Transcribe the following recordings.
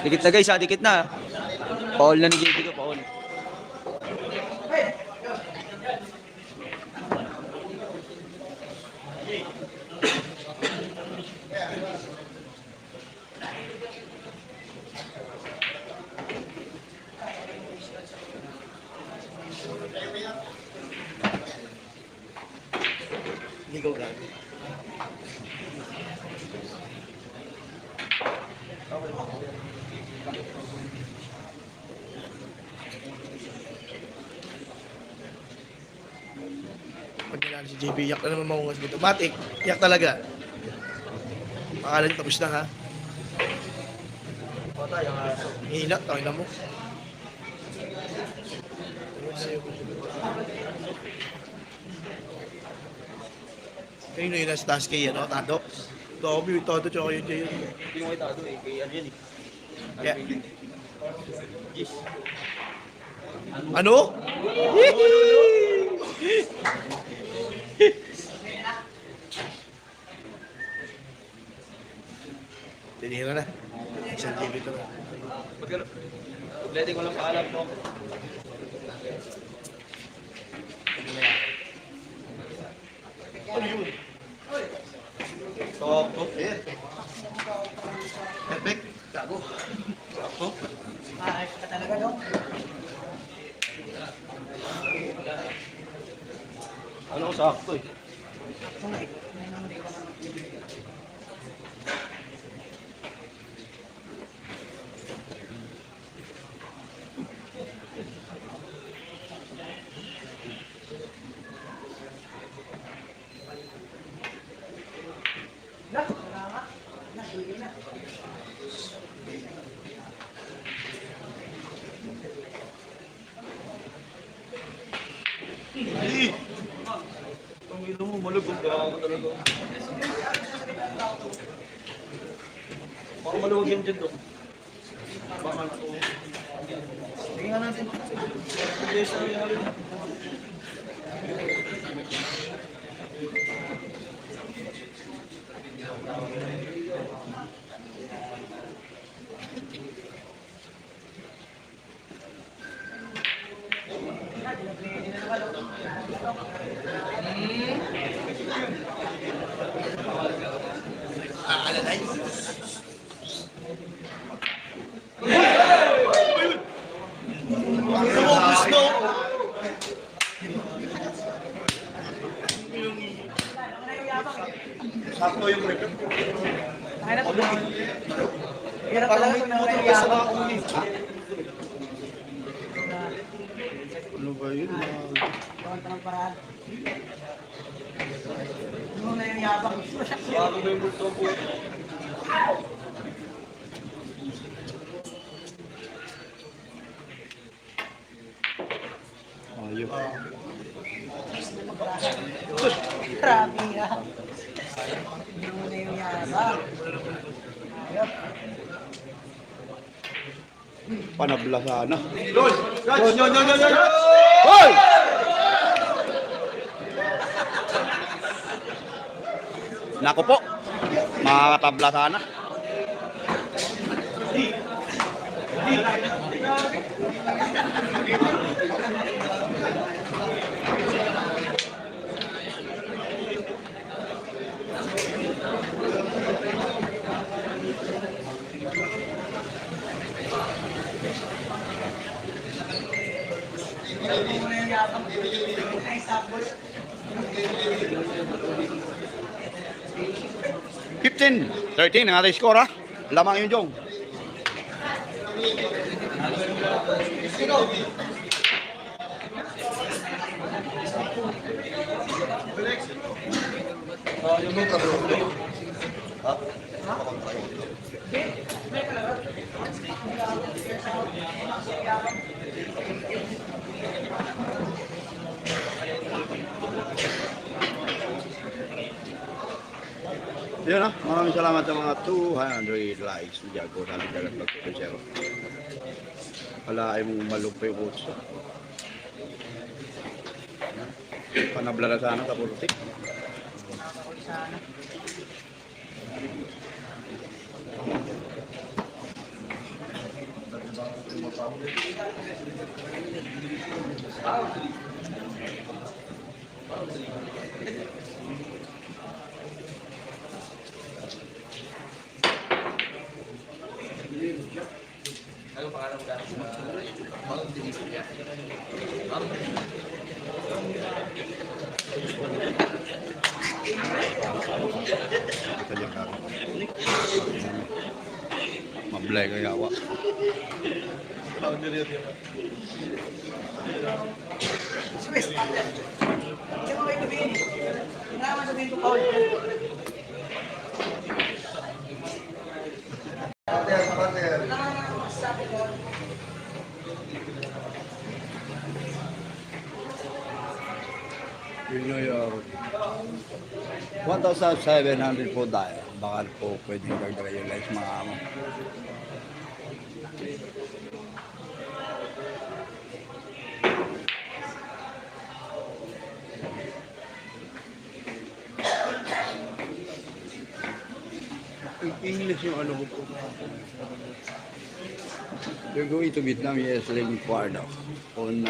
Dikit na guys ha, dikit na. Paul na ni JB ko, Paul. Ligaw lang. Pag nilala si JB, yak na naman maungas dito. Matik, yak talaga. Makalan tapos na ha. Hina, tawin na mo. Kanino yun nasa taas kay ano, Tado? Tobi, Todo, tsaka yun yun. Hindi mo kayo tado eh, kay ano yan eh. Yeah. Yes. Ano? Tinira na. Isang TV ito na. Pagkano ko lang paalam po. Ano yun? Toko. Perfect. Gago. Toko. Ayos ka talaga, no? Ano ko sakto eh. Ang ilo mo, malugog ka ako talaga. Baka maluwag yan dyan doon. Baka ito. Sige nga natin. Hindi sa rin. Alalay. Ang lumabos, no? Sakto yung record. Hirap talaga. Hirap talaga kung nangyayabang. Ano ba yun? Gawin ka ng paraan. Ano nangyayabang? Bago ba yung multo po? Ayun. Grabe nga. Ano nangyayabang? Hirap. Panabla sana. Yon! Hoy! Naku po. Makatabla sana. Ano nangyayabang? Ay, sabol. 15-13 ang ating score ha. Lamang yun, Jong. Yun ha, maraming salamat sa mga 200 likes. Diyago, saling dalag mag-share. Wala ay mong malugpay yung utso. Panabla na sana sa politik. Kita dia karo. Mablay kaya wa. Swiss. Hindi mo kayo sabihin eh. Hindi naman sabihin ko Paul. Wala naman masasabi ko. Yun yung 1,700 po dahil. Baka po pwedeng dagdagan yung lights mga amo. English yung ano ko po. We're going to Vietnam, yes, Lim Quardo on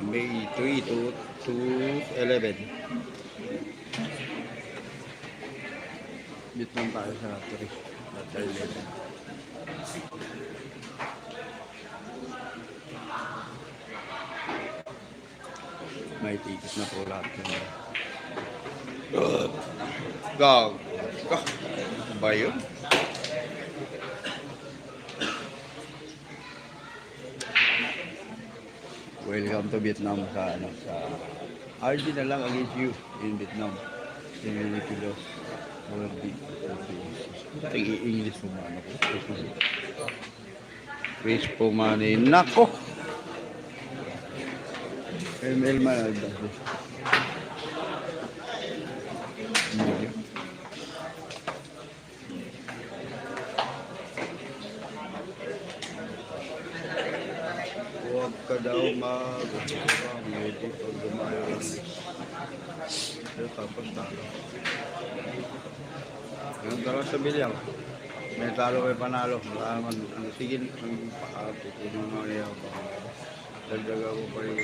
May 3 to 11. Vietnam tayo sa 3 at 11. May tickets na po lahat. Gag. Ba yun? Welcome to Vietnam sa ano sa RG na lang against you in Vietnam. In Pilipinas. World Big. English po man ako. Race po man eh. Nako! ML man. Huwag ka daw medyo pag dumayo lang. Tapos talo. Yung talo sa bilyang. May talo may panalo. Sige, ang paati. Kung ano niya ako. Dagdaga ko pa rin.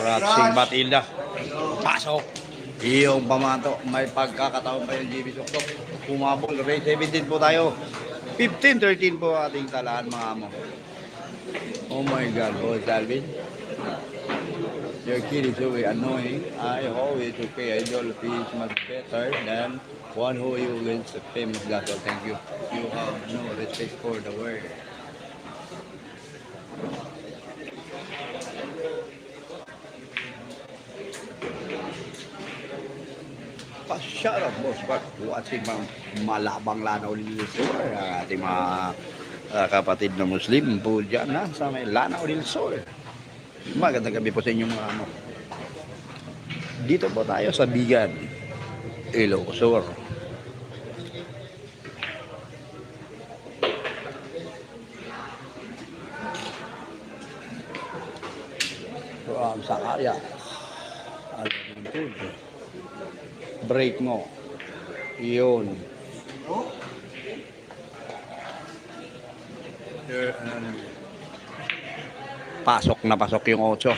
Ratsing Batilda. Pasok. Iyong pamato. May pagkakataon pa yung GB Soktok. Pumabol. Race 17 po tayo. 15-13 po ating talaan mga amo. Oh my God. Oh, Salvin. Your kid is so annoying. I hope it's okay. Idol is much better than one who you against the famous Gasol. Thank you. You have no respect for the word. Pa-shout out boss Bart watching mga malabang lanaw del Sur ang ating mga kapatid na Muslim po dyan na sa may Lanao del Sur. Magandang gabi po sa inyong mga ano. Dito po tayo sa Bigan, Ilocos Sur. From Zacarias alam mo break mo. Iyon. Pasok na pasok yung 8.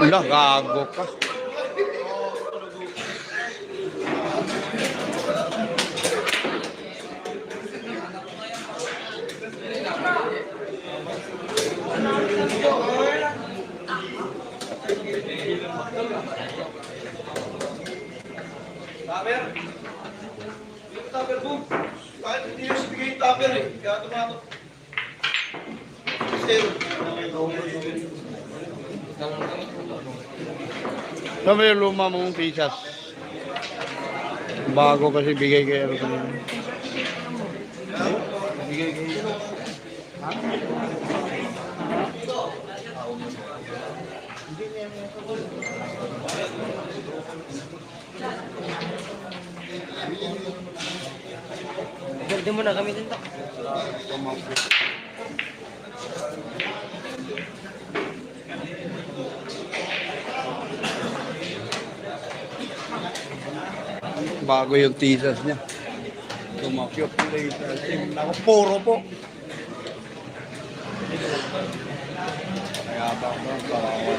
Wala, gago ka. Taper. Yung taper boom. Kahit hindi nyo sibigay yung taper eh. Kaya tumato. Zero. Sabi yung luma mong pisas. Bago kasi bigay kayo. Bigay kayo. Hindi Ganda mo na gamitin to. Bago yung t-shirts niya. Tumakyot later. Ako, puro po. Kaya ba ako kawawa.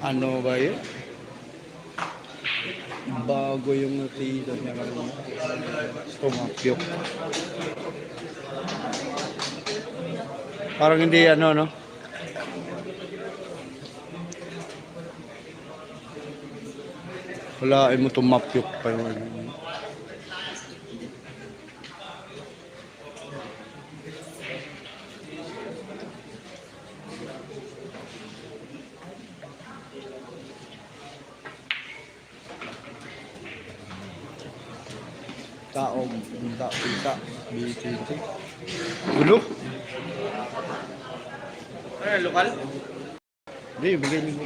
Ano ba yun? Bago yung t-shirt niya kanina. Tumakyok. Parang hindi ano, no? Wala, mo tumakyok pa yun. Taong punta BTT. Gulo? Ano, lokal? Hindi, bigay niyo mo.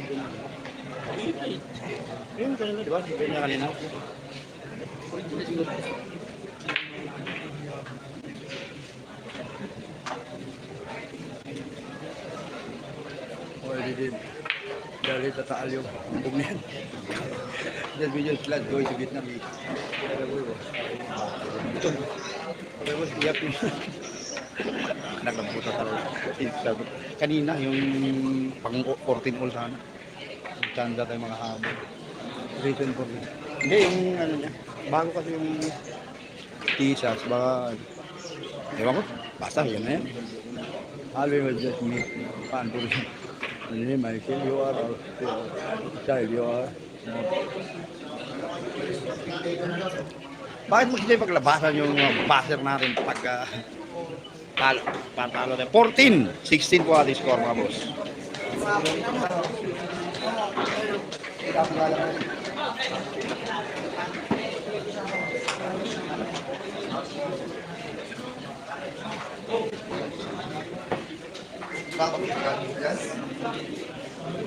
Yun kanina, di ba? Bigay niya kanina. Pwede din. Dahil tataal yung bubong yan. Just video slide go sa gitna. Ito. Pero siyak yun. Naglamputa talaga. Kanina, yung pang 14 all sana. Tanda tayo mga habon. Reason for me. Hindi, yung ano niya. Bago kasi yung t-shirts, baka... Ewan ko, basta yan na yan. Always was just me. Paano po rin. Ano yun, Michael, you are our child, you are... Bakit mo hindi paglabasan yung buzzer natin pag patalo tayo? 14-16 po ating score mga boss.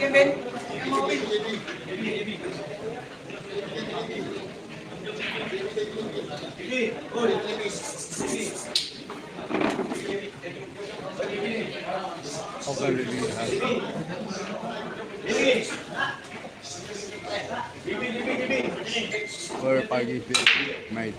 Kevin, Okay, or pagi made.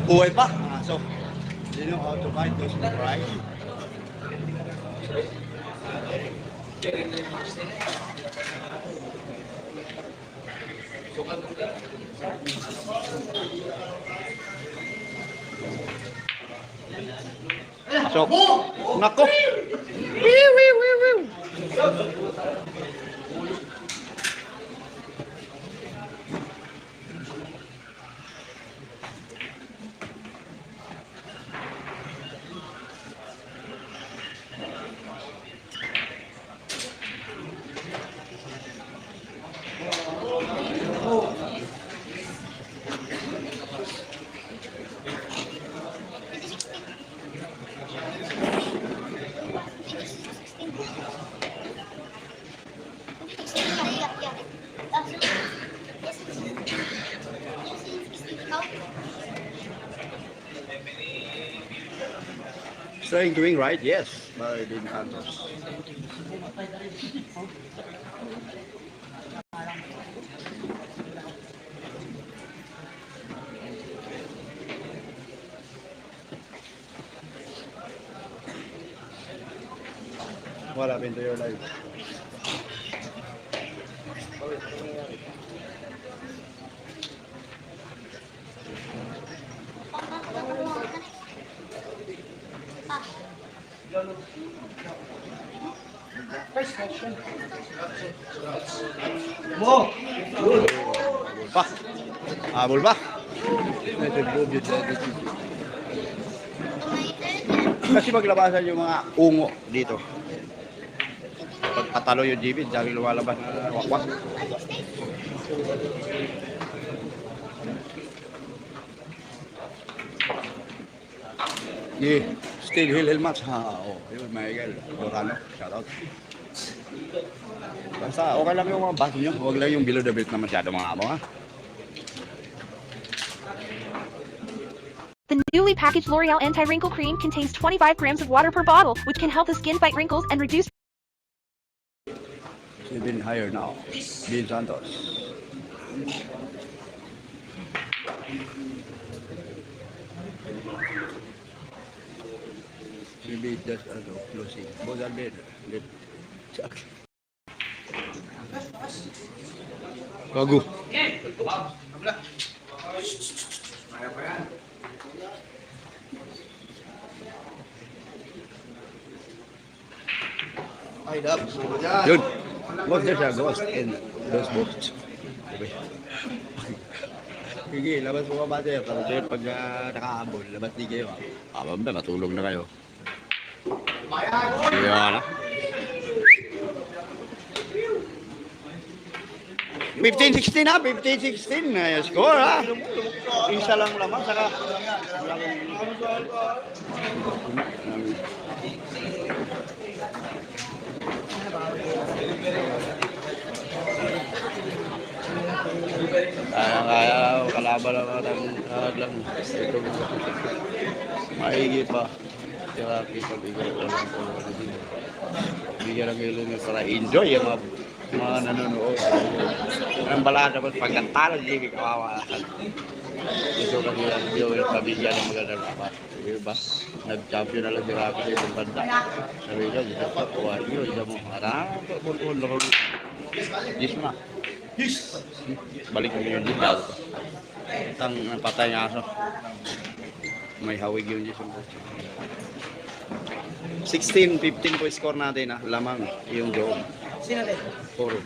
Buhay pa. So, you know how to buy those rice? So, nako. Wiw, wiw, wiw, wiw. Starting doing right, yes, but I didn't answer. What happened to your life? Mo! Habol pa. Habol pa. Kasi maglabasan yung mga ungo dito. Pag patalo yung GB, dahil lumalabas na wakwak. Yeah, still Hill match. Ha, oh, yun, Michael. Dorano, shout out. Basta okay lang yung mga baso nyo. Huwag lang yung below the belt na masyado mga amo, ha. The newly packaged L'Oreal Anti-Wrinkle Cream contains 25 grams of water per bottle, which can help the skin fight wrinkles and reduce. She's been hired now. Dean Santos. Maybe just closing. Both are dead. Bago. Ay, dap. Yun. Wag na siya ghost in those boots. Sige, labas mo ka ba sir? Kasi pag nakahabol, labas di kayo. Ba, matulog na kayo. Sige na. 15-16 ha, 15-16 na score ha. Isa lang lamang, saka kaya kalaban lang lang ito maigi pa kaya kita bigay ko lang po bigyan ng ilong para enjoy yung mga nanonood ang balada ko pagkantalan hindi kawawa ito kasi yung pamilya ng magandang laban diba nag-champion na lang si Rafi sa ibang banda sabi niya isa pa kuha nyo isa mo harap pun Gisma balik mo yun dito itang napatay ng aso may hawig yun dito 16-15 po score natin ha lamang yung job Sino natin? puro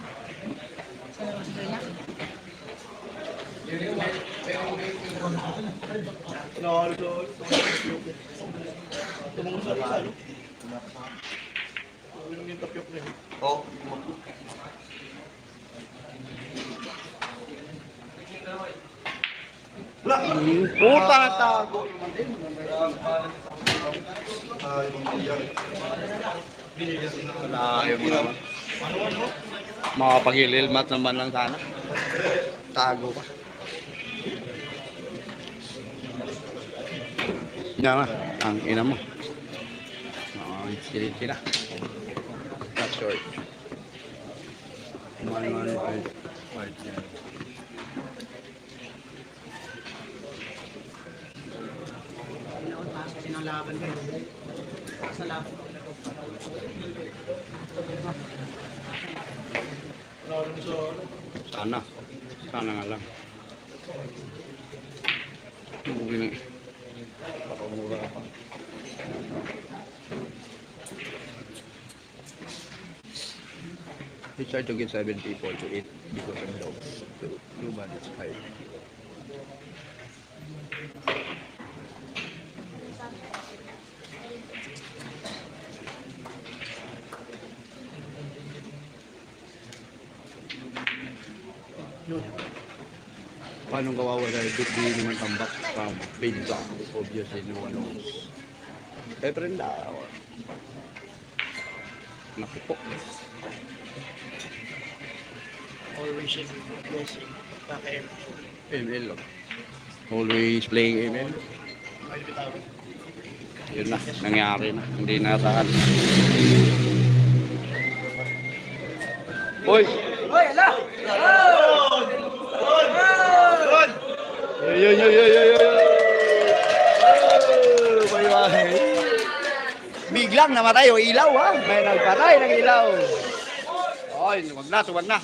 Oh. puta na tago layo mo naman makapag-ililmat naman lang sana tago pa yan nga ang ina mo silid sila that's short 1-1-5 Sinalaban kayo. Sa laban. sana nga lang bugi na pakamura pa he tried to get 7 people to eat because of dogs too bad it's 5 paano kawawala ito di naman tambak from pizza obviously no one knows Brenda naku po Always in blessing. Bakit? ML lang always playing ML yun na nangyari na hindi na saan Hoy! Hoy, ala! Big biglang namatay yung ilaw, ha? May nagpatay ng ilaw. Oy, wag na.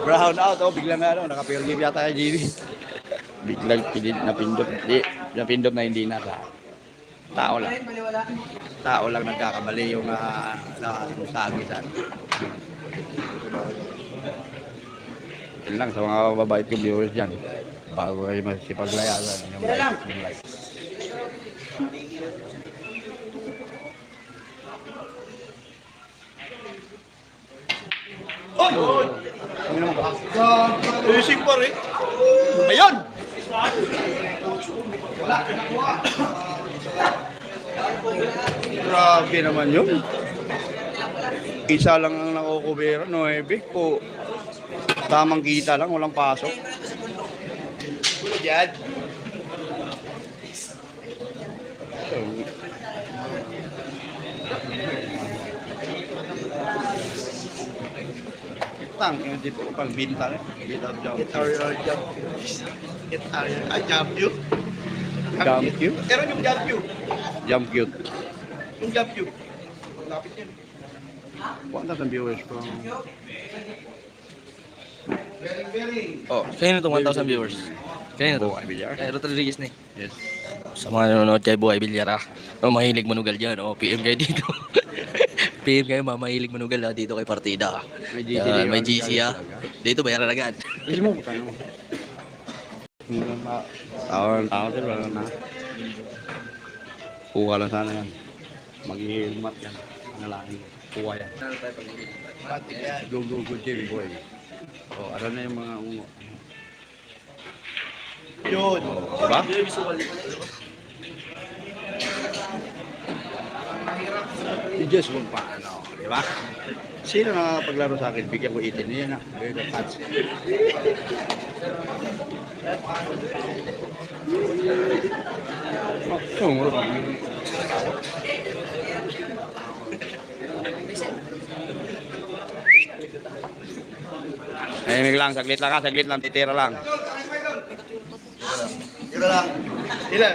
Brown out, oh, biglang nakapirgib yata kay GB. Biglang napindot na hindi na sa tao lang. Tao lang nagkakamali yung tagisan. Yun lang sa mga babait kong viewers dyan. Bago kayo masipaglayasan yung like. Oh! Racing pa rin. Ayun! Grabe naman yun. Isa lang ang nakukubera, 9 po. Tamang kita lang, walang pasok. Yan. Tang, yung dito pang binta rin. Binta jump. Get our jump. Get our jump you. Jump you? Pero yung jump you. Jump cute. Yung jump you. Lapit yan. 1,000 viewers from... Oh, kayo na itong 1,000 viewers. Kayo na ito. Buhay Villar. Kay Ruth Rodriguez na eh. Yes. Sa mga nanonood kay Buhay Villar, oh, mahilig manugal dyan. Oh, PM kayo dito. PM kayo, mahilig manugal dito kay Partida. May GC. Yan, may GC Dito bayaran agad. Is mo, kaya mo. Tao sir, wala na. Kuha lang sana yan. Mag-i-hilmat yan. Ano lang, kuha yan. Go, Jimmy boy. O, ano na yung mga ungo. Yun. Diba? Si Diyos kung paano, diba? Sino nakakapaglaro sa akin? Bigyan ko itin niya na. Bigyan ko cuts. Oh, mura pa. Tahimik lang, saglit lang, titira lang. Tira lang. Ilan?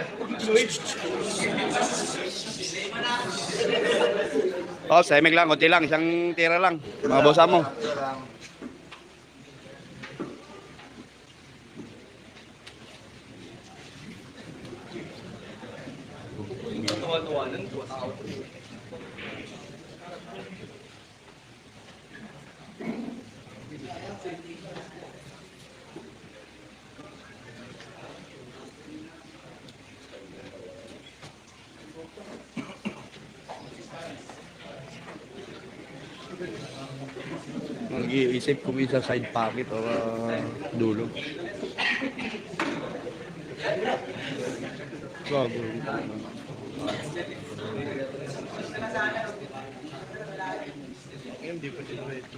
Oh, tahimik lang, konti lang, isang tira lang. Mga bosa mo. Mag-iisip kung isa side pocket o dulo. Bago. Hindi pa ito.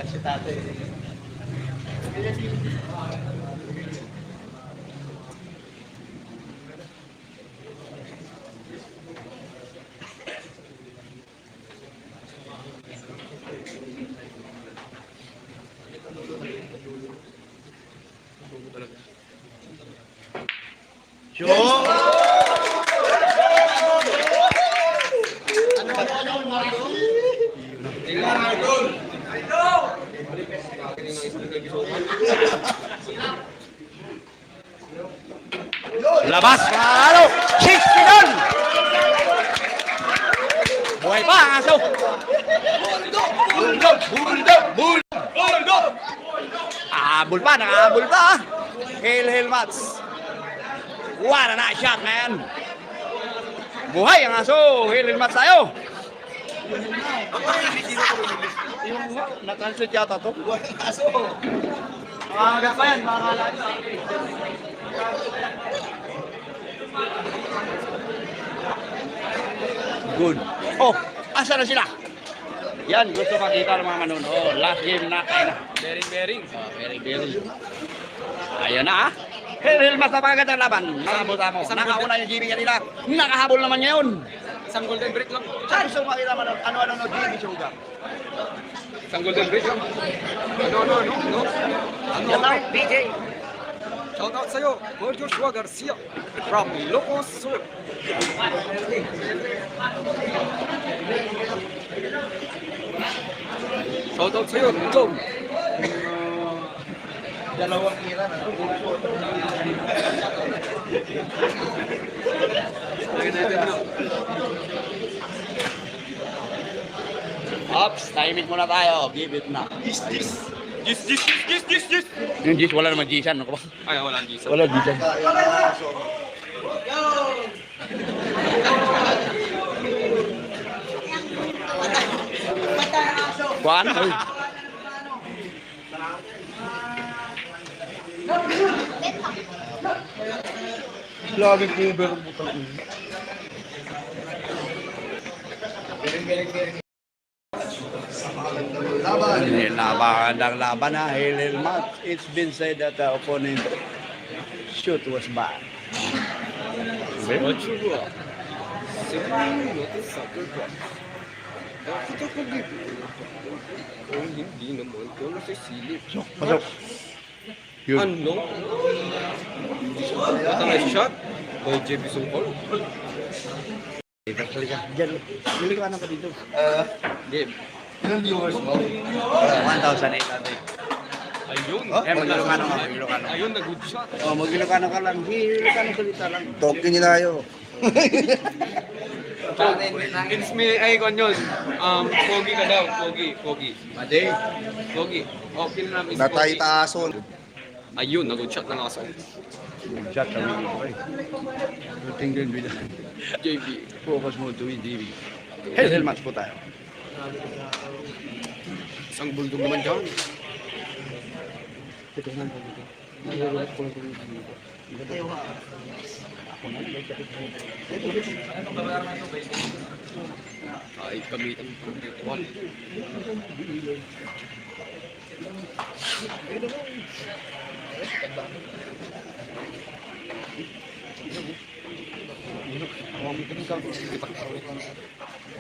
Si tatay. Labas! Ano? 60 doon! Buhay pa ang aso! Bulldog! Ahabol pa, nakahabol pa! Hail Mats! What a nice shot, man! Buhay ang aso! Hail Mats tayo! Na-translate yata to. Aso. Makakagat pa yan, makakalaan. Good. Oh, asa na sila? Yan, gusto makita ng mga manonood. Oh, last game na. Bearing. Very. Ayan na ah. Helmas na pagkat ang laban. Nakabot mo. Nakauna yung GB kanila. Nakahabol naman ngayon. Isang golden break lang. Saan gusto makita mo ano no GB Sugar? Isang golden break lang. No. Yan lang, PJ. Shout out sa'yo, Paul Joshua Garcia from Locos Sur. Shout out sa'yo, go! Dalawang kira na. Ops, timing muna tayo. Give it na. Yes! Yung Gis, wala naman Gisan. Ano ka ba? Ay, wala ang gisa. Wala Gisan. Kuhaan na. Lagi cover ang butang ini. Napakagandang laban na. Hilel match. It's been said that the opponent shoot was bad. Joshua. Siguro ito sa kagwa. Bakit ako dito? Kung hindi naman, kung nasa silip. Pasok. Yun. Ano? Patangay shot by JB Sungkol. Diyan. Bili ka na pa dito. Game. Ilang viewers mo? 1,800. Ayun. Mag-Ilocano ka. Mag-Ilocano. Ayun, na good shot. Oh, mag-Ilocano ka lang. Ilocano salita lang. Talking nila tayo. It's me, ay kon yun. Pogi ka daw, pogi. Madi. Pogi. Okay na namin. Natay taason. Ayun, na good shot na nga sa Shot kami dito. Tingnan nyo na. JB. Focus mo to win TV. Hell match po tayo. Isang bulldog naman dyan. Ay, gamitan ng virtual.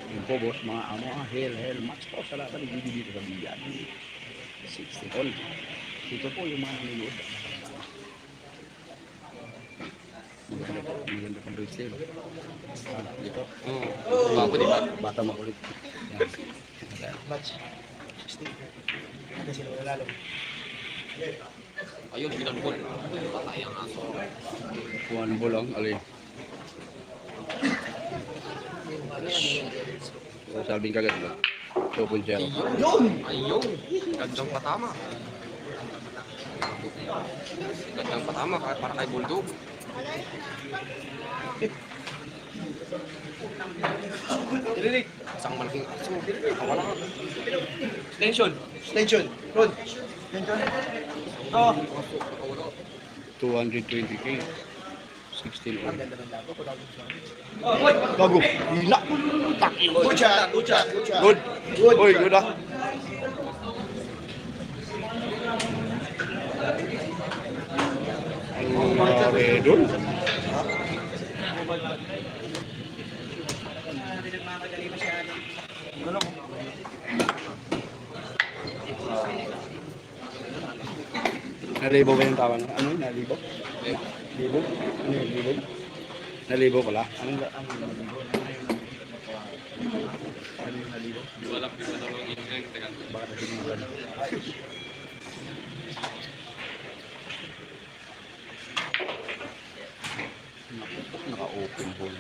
Yung po boss, mga hell match po sa laban ng dito sa Biyan. 60 all. Dito po yung mga nanonood. Maganda pang resale. Dito. Bago di ba? Bata makulit. Yan. Ayun, binalbol. Patay ang aso. Kuhan mo lang, alin. Salbing kagat ba? 2.0. Ayun! Gandang patama. Gandang patama, para kay bulldog. Dililig. Isang malaking aso. Wala ka. Extension. Rod. 220k. 16 all. Bago. Hila. Good shot. Good. Oy, good ah. Redol. Nalibo ba yung tawa niya? Ano yun? Nalibo? Libo? Ano yun? Libo? Nalibo ko lang? Ano yung nalibo? Ano yung nalibo? Wala pa yung ingay. Teka. Baka nalibo. Naka-open hole.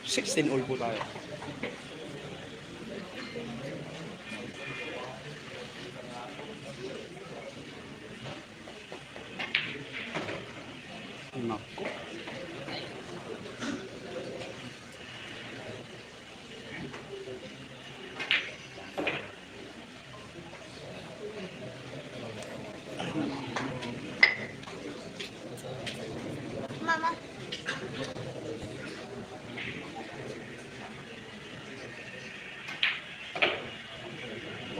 16 all po tayo. Nako. Mama.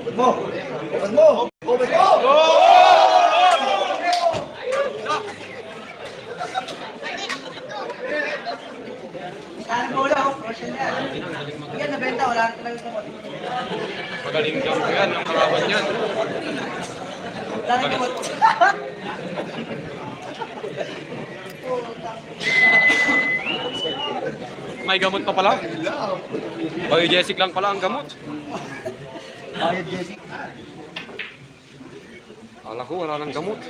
Open mo. Magaling lang ko yan, ang kalaban yan. Dahil gamot. May gamot pa pala. Biogesic lang pala ang gamot. Bayad, Jesse. Kala ko wala nang gamot.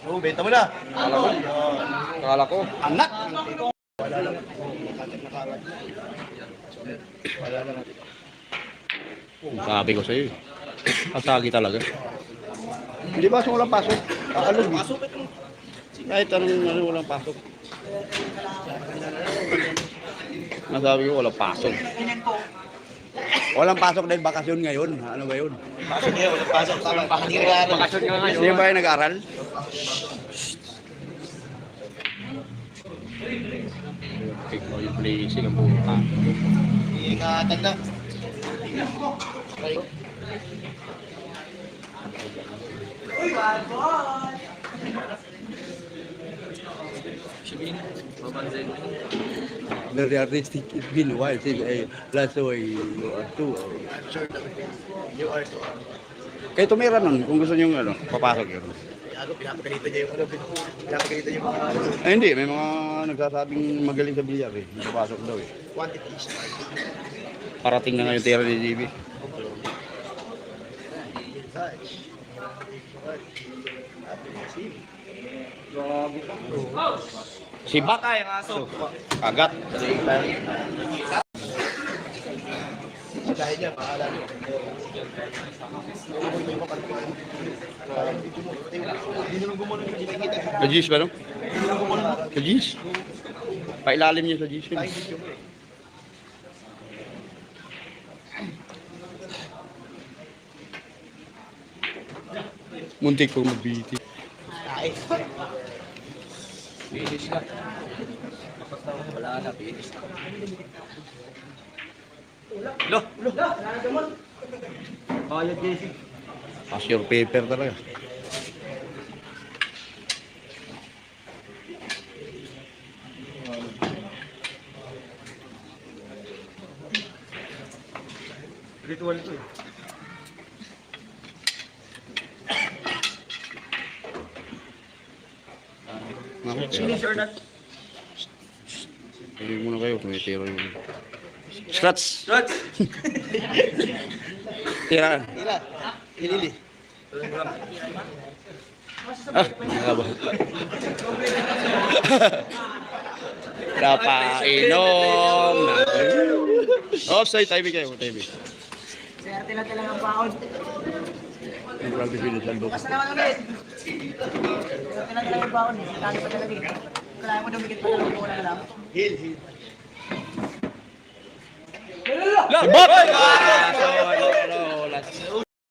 Oh, benta mo na. Kala ko. Anak. Sabi ko sa'yo. Kasagi talaga. Hindi ba so walang pasok? Alog. Kahit anong walang pasok. Nasabi ko walang pasok. Ganyan po. Walang pasok dahil bakasyon ngayon. Ano ba yun? Pasok niya, walang pasok. Tama, hindi ka nag-aaral. Bakasyon nga ngayon. Hindi ba yung nag-aral? Ikaw yung blazing ang puta. Hindi ka tanda. Uy, bad boy. Very artistic. It's been a while since I last saw two. You are to. Kaya tumira nun, kung gusto nyo ano, papasok yun. Ano, pinapagalitan niya yung ano. Pinapagalitan yung mga Ay hindi, may mga nagsasabing magaling sa bilyar eh. Papasok daw eh. quantities. Parating na ngayon tira ni JB. Si Baka yung aso. Kagat. Dahil niya, paala niyo. Sa G's ba no? Sa G's? Pailalim niya sa G's yun. Muntik kong magbiti. Ay. Finish na. Wala na, finish na. Bayad, Jesse. Pass your paper talaga. Ritual ito eh. Finish or not? Hindi muna kayo, tumitiro yun. Scratch! Rod! Tira. Tira. Hilili. Ah, nakaba. Napainom. Offside, timing kayo, timing. Swerte lang talaga ang baon. Ang grabe pinisan doon. Basta naman ulit. Swerte lang talaga ang baon. Lalo pa talaga dito. Kailangan mo dumikit pa talaga kung wala na lang. Hil, hil. Bot!